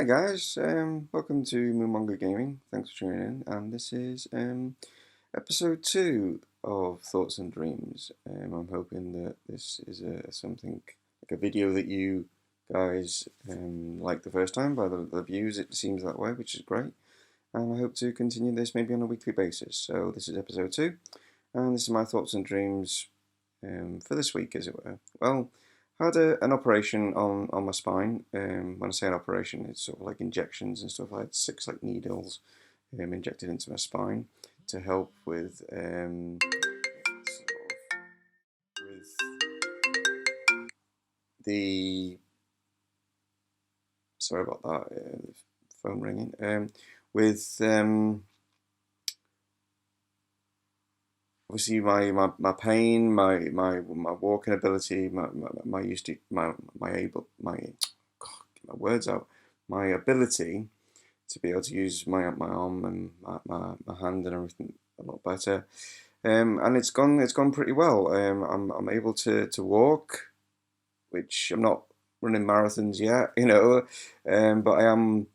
Hi guys, welcome to Mumongu Gaming. Thanks for tuning in, and this is episode 2 of Thoughts and Dreams. I'm hoping that this is something like a video that you guys liked the first time. By the views, it seems that way, which is great. And I hope to continue this maybe on a weekly basis. So this is episode 2, and this is my thoughts and dreams for this week, as it were. Well, I had an operation on my spine. When I say an operation, it's sort of like injections and stuff. I had 6 like needles injected into my spine to help with the sorry about that phone ringing with obviously my pain, my walking ability, my used to my able my God, get my words out, my ability to be able to use my arm and my hand and everything a lot better. And it's gone pretty well. I'm able to walk, which I'm not running marathons yet, but I am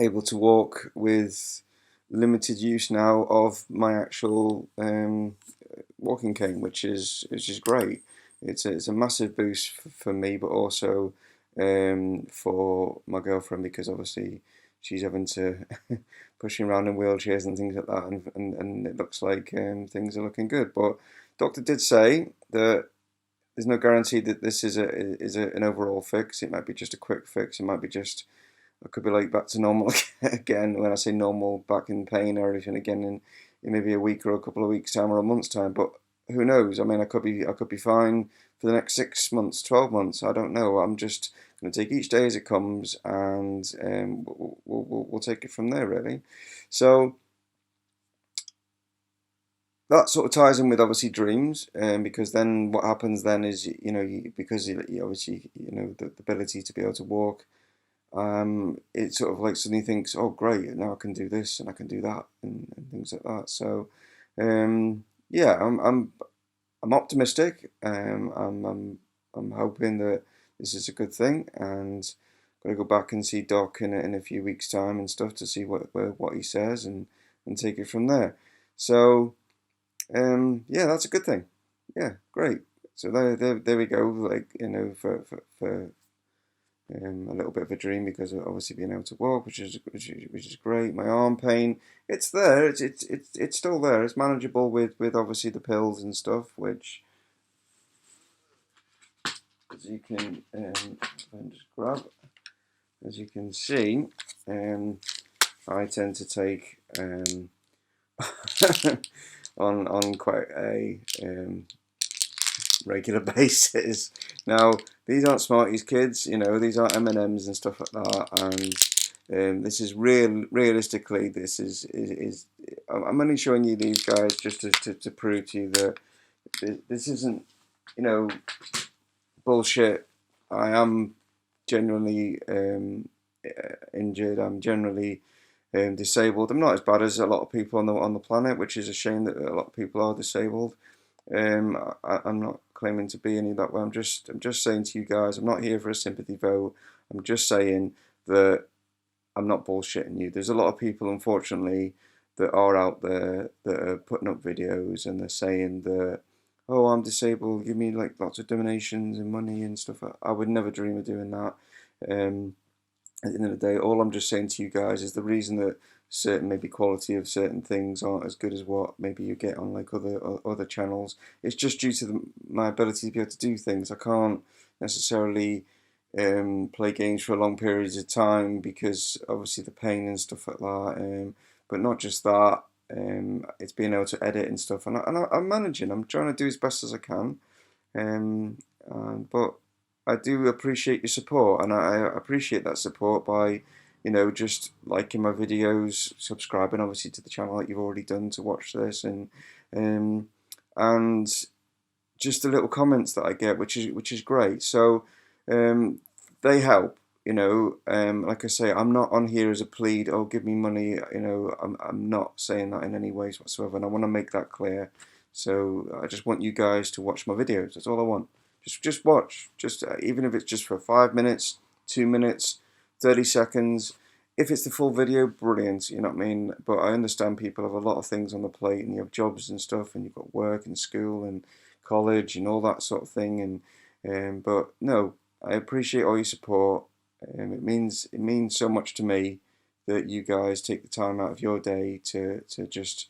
able to walk with limited use now of my actual walking cane, which is great. It's a massive boost for me, but also for my girlfriend, because obviously she's having to pushing around in wheelchairs and things like that, and it looks like things are looking good. But doctor did say that there's no guarantee that this is an overall fix. It might be just a quick fix. It might be just I could be like back to normal again. When I say normal, back in pain or anything again in maybe a week or a couple of weeks time or a month's time. But who knows? I mean, I could be fine for the next 6 months, 12 months. I don't know. I'm just going to take each day as it comes, and we'll take it from there, really. So that sort of ties in with obviously dreams, because then what happens then is because you obviously the ability to be able to walk, it sort of like suddenly thinks, oh great, now I can do this and I can do that and things like that. So yeah, I'm optimistic. I'm hoping that this is a good thing, and got to go back and see Doc in a few weeks' time and stuff to see what he says, and take it from there. So yeah, that's a good thing. Yeah, great. So there we go. Like for a little bit of a dream, because of obviously being able to walk, which is great. My arm pain, it's there. It's still there. It's manageable with obviously the pills and stuff, which as you can just grab, as you can see, I tend to take on quite a regular basis. Now, these aren't Smarties kids, these aren't M&Ms and stuff like that, and this is realistically, this is I'm only showing you these guys just to prove to you that this isn't, bullshit. I am genuinely injured. I'm generally disabled. I'm not as bad as a lot of people on the planet, which is a shame that a lot of people are disabled. I'm not claiming to be any that way. I'm just saying to you guys, I'm not here for a sympathy vote. I'm just saying that I'm not bullshitting you. There's a lot of people, unfortunately, that are out there that are putting up videos and they're saying that, oh, I'm disabled, give me like lots of donations and money and stuff. I would never dream of doing that. At the end of the day, all I'm just saying to you guys is the reason that certain maybe quality of certain things aren't as good as what maybe you get on like other channels. It's just due to my ability to be able to do things. I can't necessarily play games for long periods of time because obviously the pain and stuff like that. But not just that. It's being able to edit and stuff, and I'm managing. I'm trying to do as best as I can. But I do appreciate your support, and I appreciate that support by, just liking my videos, subscribing obviously to the channel that you've already done to watch this, um, and just the little comments that I get, which is great. So they help. Like I say, I'm not on here as a plead. Oh, give me money. I'm not saying that in any ways whatsoever, and I want to make that clear. So I just want you guys to watch my videos. That's all I want. Just watch. Just even if it's just for 5 minutes, 2 minutes, 30 seconds. If it's the full video, brilliant, you know what I mean? But I understand people have a lot of things on the plate, and you have jobs and stuff, and you've got work and school and college and all that sort of thing. But no, I appreciate all your support. It means so much to me that you guys take the time out of your day to just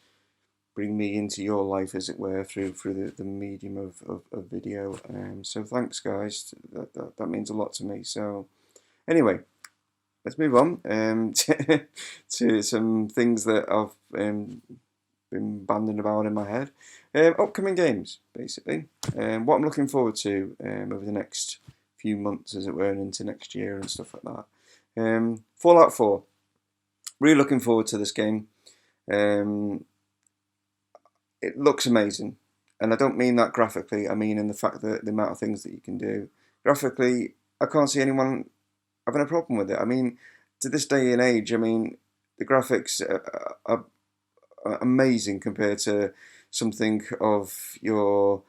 bring me into your life, as it were, through the medium of video. So thanks, guys. That means a lot to me. So anyway, let's move on to some things that I've been banding about in my head. Upcoming games, basically. What I'm looking forward to over the next few months, as it were, and into next year and stuff like that. Fallout 4. Really looking forward to this game. It looks amazing. And I don't mean that graphically, I mean in the fact that the amount of things that you can do. Graphically, I can't see anyone having a problem with it. I mean, to this day and age, I mean, the graphics are amazing compared to something of your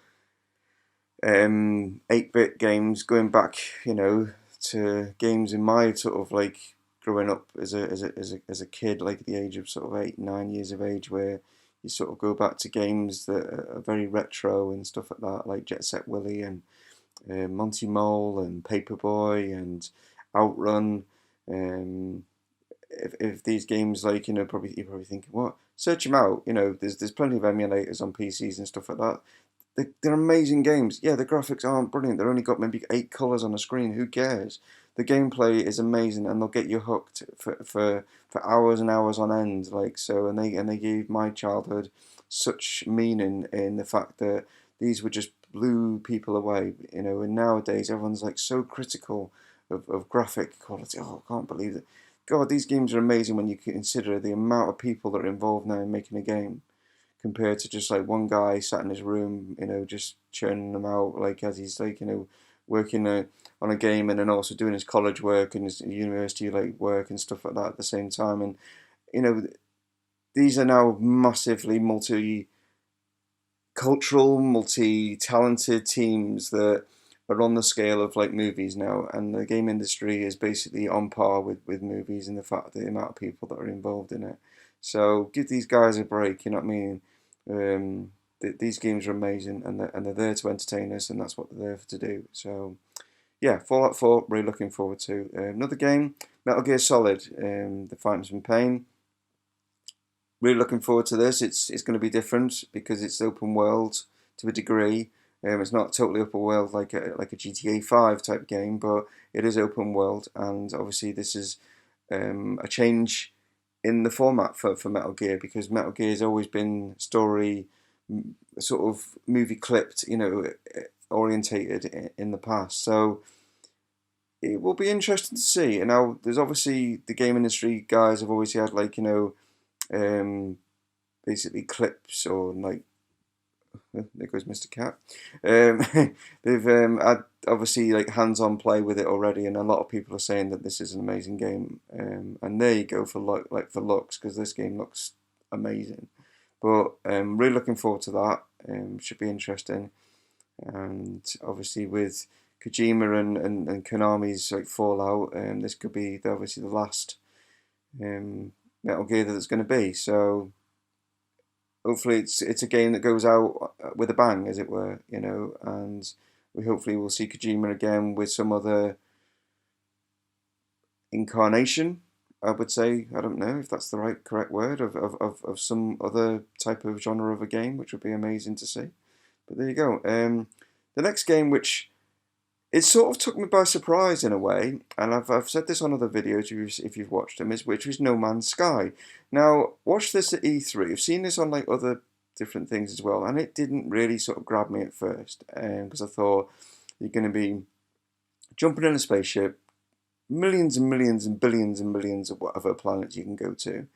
8-bit games, going back, to games in my sort of like growing up as a kid, like at the age of sort of 8, 9 years of age, where you sort of go back to games that are very retro and stuff like that, like Jet Set Willy and Monty Mole and Paperboy and Outrun. If these games, like, you're probably thinking, what? Search them out. There's plenty of emulators on PCs and stuff like that. They're amazing games. Yeah, the graphics aren't brilliant. They've only got maybe 8 colours on a screen. Who cares? The gameplay is amazing, and they'll get you hooked for hours and hours on end. Like so, and they gave my childhood such meaning in the fact that these were just blew people away. And nowadays everyone's like so critical of graphic quality. Oh, I can't believe it. God, these games are amazing when you consider the amount of people that are involved now in making a game, compared to just like one guy sat in his room, just churning them out, like as he's like, working on a game, and then also doing his college work and his university like work and stuff like that at the same time. And you know, these are now massively multi-cultural, multi-talented teams that are on the scale of like movies now, and the game industry is basically on par with movies in the fact that the amount of people that are involved in it. So give these guys a break, you know what I mean? These games are amazing, and they're there to entertain us, and that's what they're there to do. So yeah, Fallout 4, really looking forward to. Another game, Metal Gear Solid, The Phantom Pain. Really looking forward to this. It's going to be different because it's open world to a degree. It's not totally open world like a GTA 5 type game, but it is open world, and obviously this is a change in the format for Metal Gear, because Metal Gear has always been story, sort of movie clipped, orientated in the past. So it will be interesting to see. And now there's obviously the game industry guys have always had like basically clips or like there goes Mr. Cat. They've had obviously like hands-on play with it already, and a lot of people are saying that this is an amazing game. And there you go for for looks, because this game looks amazing. But really looking forward to that. Should be interesting. And obviously with Kojima and Konami's like Fallout, this could be obviously the last Metal Gear that it's going to be. So hopefully it's a game that goes out with a bang, as it were, and we hopefully will see Kojima again with some other incarnation, I would say. I don't know if that's the correct word, of some other type of genre of a game, which would be amazing to see. But there you go. The next game, which it sort of took me by surprise in a way, and I've said this on other videos if you've watched them, which was No Man's Sky. Now, watch this at E3. I've seen this on like other different things as well, and it didn't really sort of grab me at first, because I thought you're going to be jumping in a spaceship, millions and millions and billions and billions of whatever planets you can go to,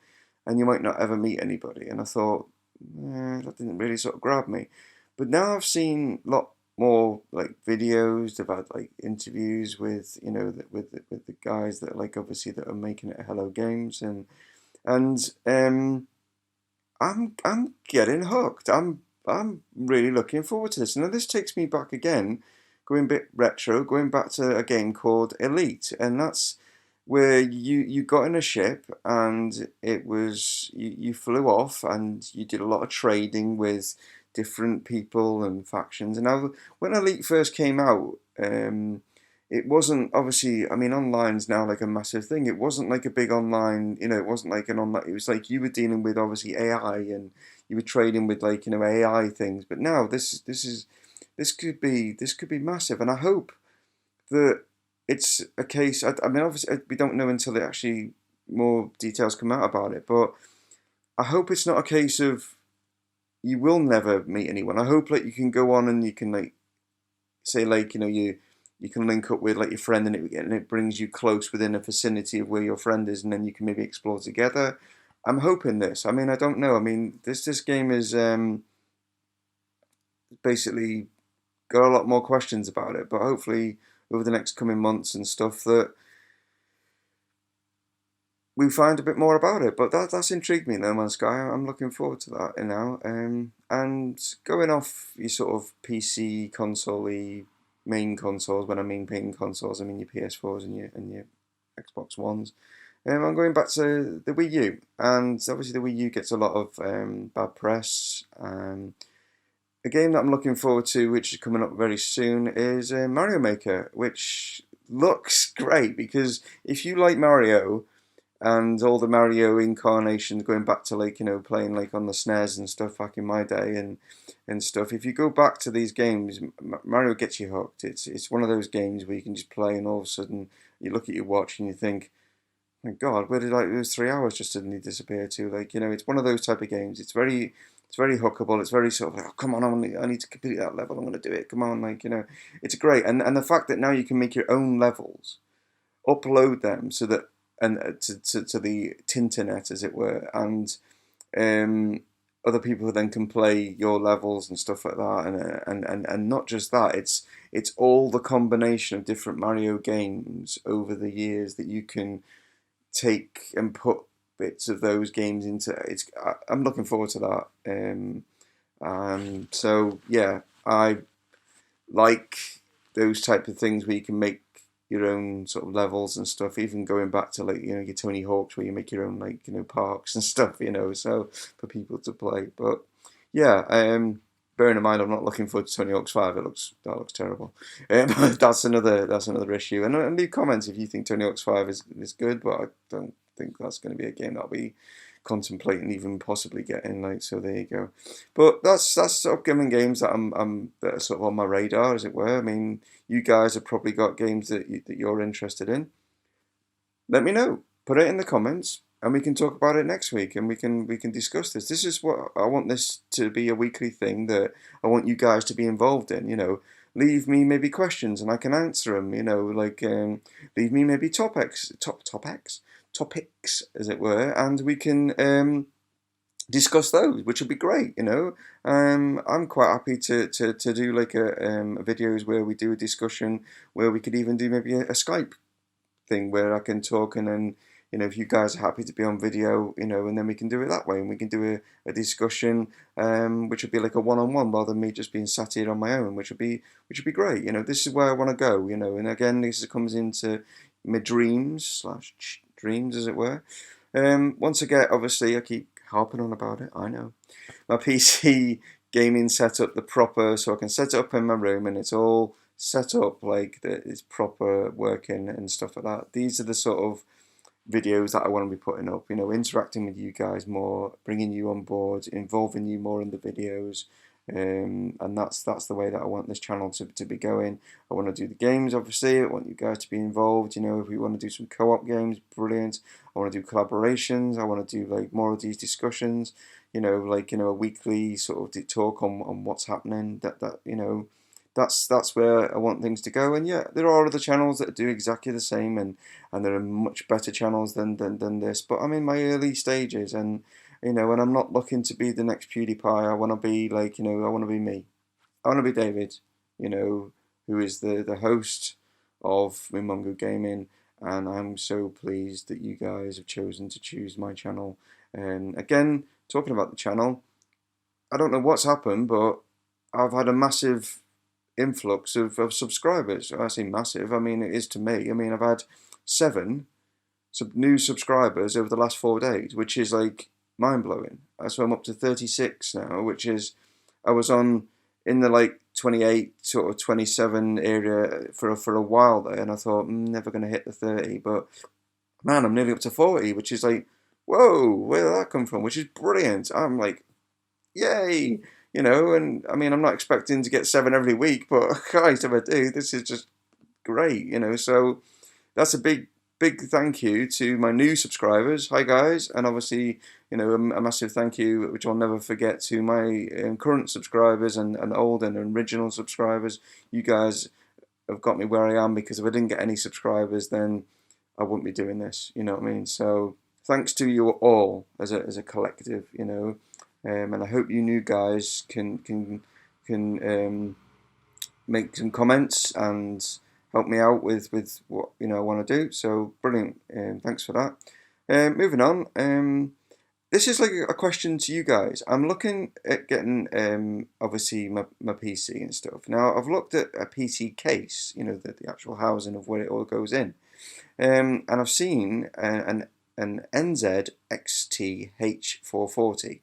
and you might not ever meet anybody. And I thought, that didn't really sort of grab me. But now I've seen a lot more like videos. They've had like interviews with with the guys that like obviously that are making it Hello Games, and I'm getting hooked. I'm really looking forward to this. Now this takes me back again, going a bit retro, going back to a game called Elite, and that's where you got in a ship and it was you flew off and you did a lot of trading with different people and factions. And now, when Elite first came out, it wasn't obviously. I mean, online's now like a massive thing. It wasn't like a big online. It wasn't like an online. It was like you were dealing with obviously AI and you were trading with like AI things. But now this could be massive, and I hope that it's a case. I mean, obviously, we don't know until it actually more details come out about it. But I hope it's not a case of you will never meet anyone. I hope like you can go on and you can like say like you can link up with like your friend and it brings you close within a vicinity of where your friend is, and then you can maybe explore together. I'm hoping this. I mean, I don't know. I mean, this game is basically got a lot more questions about it, but hopefully over the next coming months and stuff that we find a bit more about it. But that's intrigued me, No Man's Sky. I'm looking forward to that now. And going off your sort of PC console main consoles. When I mean main consoles, I mean your PS4s and your Xbox Ones. I'm going back to the Wii U, and obviously the Wii U gets a lot of bad press. A game that I'm looking forward to, which is coming up very soon, is Mario Maker, which looks great because if you like Mario and all the Mario incarnations going back to like playing like on the SNES and stuff back in my day and stuff, if you go back to these games, Mario gets you hooked. It's one of those games where you can just play and all of a sudden you look at your watch and you think, my God, where did like those 3 hours just suddenly disappear to? Like it's one of those type of games. It's very hookable. It's very sort of like, oh, come on, I need to complete that level. I'm going to do it. Come on, it's great. And the fact that now you can make your own levels, upload them so that and to the Tinternet, as it were, and other people then can play your levels and stuff like that, and not just that. It's all the combination of different Mario games over the years that you can take and put bits of those games into. I'm looking forward to that. So yeah, I like those type of things where you can make your own sort of levels and stuff. Even going back to like your Tony Hawk's where you make your own like parks and stuff. So for people to play. But yeah, bearing in mind I'm not looking forward to Tony Hawk's 5. That looks terrible. That's another issue. And leave comments if you think Tony Hawk's 5 is good, but I don't think that's going to be a game that I'll be contemplating even possibly getting. Like, so there you go. But that's upcoming games that are sort of on my radar, as it were. I mean, you guys have probably got games that you're interested in. Let me know. Put it in the comments, and we can talk about it next week, and we can discuss this. This is what I want this to be, a weekly thing that I want you guys to be involved in. Leave me maybe questions, and I can answer them. Like leave me maybe topics, as it were, and we can discuss those, which would be great. I'm quite happy to do like videos where we do a discussion, where we could even do maybe a Skype thing where I can talk, and then if you guys are happy to be on video, and then we can do it that way, and we can do a discussion, which would be like a one-on-one rather than me just being sat here on my own, which would be great. This is where I want to go. And again, this comes into my dreams, as it were. Once again, obviously, I keep harping on about it. I know my PC gaming setup, the proper, so I can set it up in my room, and it's all set up like that. It's proper working and stuff like that. These are the sort of videos that I want to be putting up. Interacting with you guys more, bringing you on board, involving you more in the videos. And that's the way that I want this channel to be going. I want to do the games, obviously. I want you guys to be involved. If we want to do some co-op games, brilliant. I want to do collaborations. I want to do like more of these discussions. Like a weekly sort of talk on what's happening. That's where I want things to go. And yeah, there are other channels that do exactly the same, and there are much better channels than this. But I'm in my early stages, and and I'm not looking to be the next PewDiePie. I want to be like, I want to be me. I want to be David, who is the host of Mumongu Gaming, and I'm so pleased that you guys have chosen to choose my channel. And again, talking about the channel, I don't know what's happened, but I've had a massive influx of subscribers. I say massive, I mean it is to me. I mean I've had 7 new subscribers over the last 4 days, which is like mind blowing. So I'm up to 36 now, which is I was on in the like 28 sort of 27 area for a while there, and I thought never going to hit the 30, but man, I'm nearly up to 40, which is like whoa, where did that come from? Which is brilliant. I'm like yay, and I mean I'm not expecting to get 7 every week, but guys, if I do, this is just great, So that's a big thank you to my new subscribers. Hi guys, and obviously a massive thank you, which I'll never forget, to my current subscribers and old and original subscribers. You guys have got me where I am, because if I didn't get any subscribers, then I wouldn't be doing this. You know what I mean? So thanks to you all as a collective. And I hope you new guys can make some comments and help me out with what I want to do. So brilliant. Thanks for that. Moving on. This is like a question to you guys. I'm looking at getting obviously my PC and stuff. Now I've looked at a PC case, the actual housing of where it all goes in, and I've seen an NZ XT-H440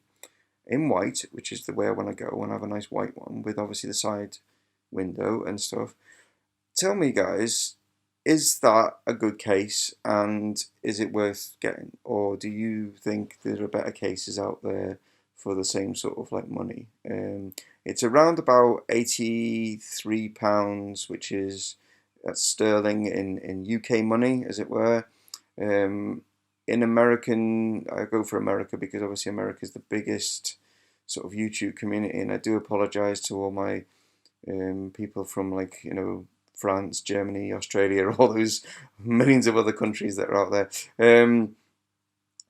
in white, which is the way I want to go. I want to have a nice white one with obviously the side window and stuff. Tell me, guys, is that a good case, and is it worth getting, or do you think there are better cases out there for the same sort of like money? It's around about £83, which is that's sterling in UK money, as it were. In American, I go for America because obviously America is the biggest sort of YouTube community, and I do apologize to all my people from like France, Germany, Australia, all those millions of other countries that are out there.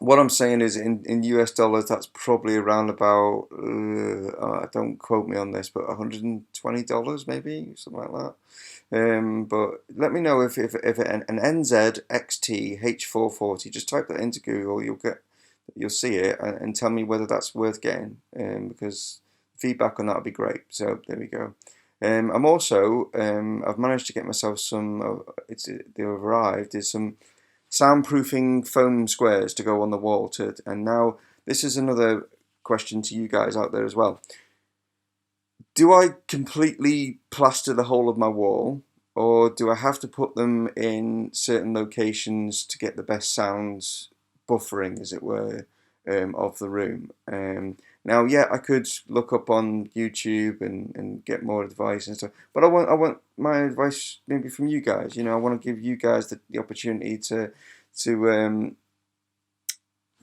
What I'm saying is in US dollars, that's probably around about don't quote me on this, but $120 maybe, something like that. But let me know if an NZ XT H440, just type that into Google, you'll see it, and tell me whether that's worth getting, because feedback on that would be great. So there we go. I'm also I've managed to get myself some. They've arrived. Is some soundproofing foam squares to go on the wall and now this is another question to you guys out there as well. Do I completely plaster the whole of my wall, or do I have to put them in certain locations to get the best sounds buffering, as it were, of the room? Now, yeah, I could look up on YouTube and get more advice and stuff, but I want my advice maybe from you guys. I want to give you guys the opportunity to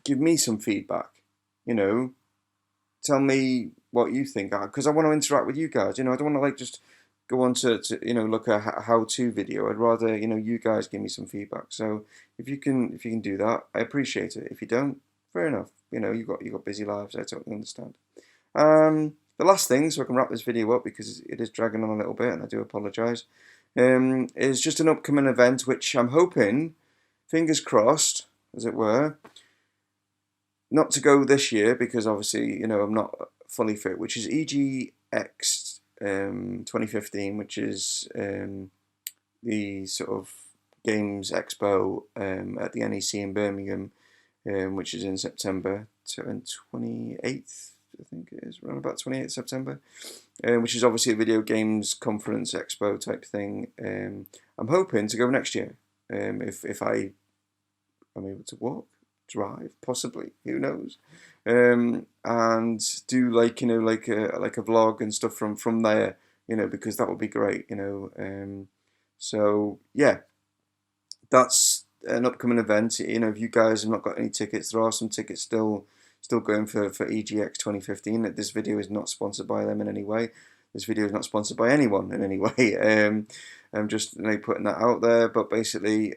give me some feedback. Tell me what you think, because I want to interact with you guys. I don't want to like just go on to look at a how-to video. I'd rather you guys give me some feedback. So if you can do that, I appreciate it. If you don't, fair enough. You've got busy lives. I totally understand. The last thing, so I can wrap this video up because it is dragging on a little bit, and I do apologise. Is just an upcoming event which I'm hoping, fingers crossed, as it were, not to go this year because obviously I'm not fully fit, which is EGX 2015, which is the sort of games expo at the NEC in Birmingham, which is in September 28th, I think it is, around about 28th September, which is obviously a video games conference expo type thing. I'm hoping to go next year, if I'm able to walk, drive, possibly, who knows, and do like like a vlog and stuff from there, because that would be great, so yeah, that's an upcoming event. If you guys have not got any tickets, there are some tickets still going for EGX 2015. This video is not sponsored by them in any way. This video is not sponsored by anyone in any way. I'm just putting that out there, but basically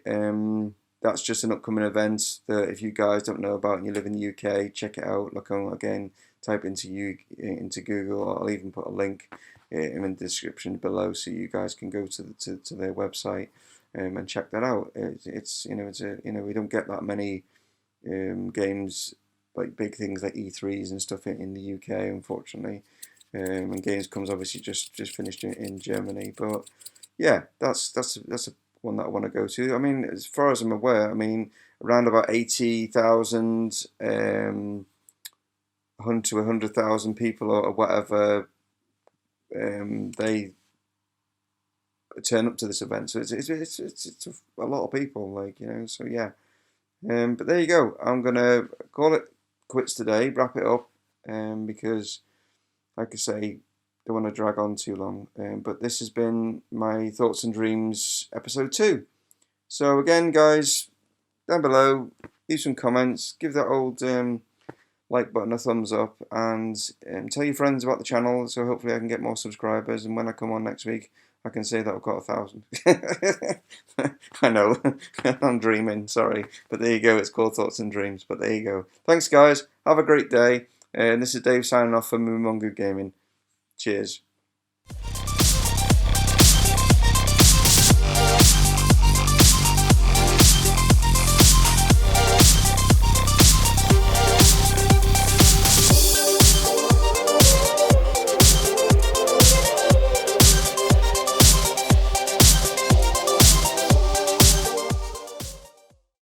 that's just an upcoming event that if you guys don't know about and you live in the UK, check it out. Look on, again, type into Google. I'll even put a link in the description below so you guys can go to their website and check that out. It's we don't get that many games, like big things like E3s and stuff in the UK, unfortunately. And Games comes obviously just finished in Germany, but yeah, that's one that I want to go to. I mean, as far as I'm aware, I mean, around about 80,000, 100 to 100,000 people or whatever, they turn up to this event. So it's a lot of people, like, you know. So yeah. But there you go. I'm gonna call it quits today, wrap it up, because, like I say, don't want to drag on too long. But this has been my thoughts and dreams episode 2. So again, guys, down below, leave some comments, give that old like button a thumbs up, and tell your friends about the channel. So hopefully I can get more subscribers, and when I come on next week, I can say that I've got 1,000. I know, I'm dreaming, sorry. But there you go, it's called Thoughts and Dreams. But there you go. Thanks, guys. Have a great day. And this is Dave signing off for Mumongu Gaming. Cheers.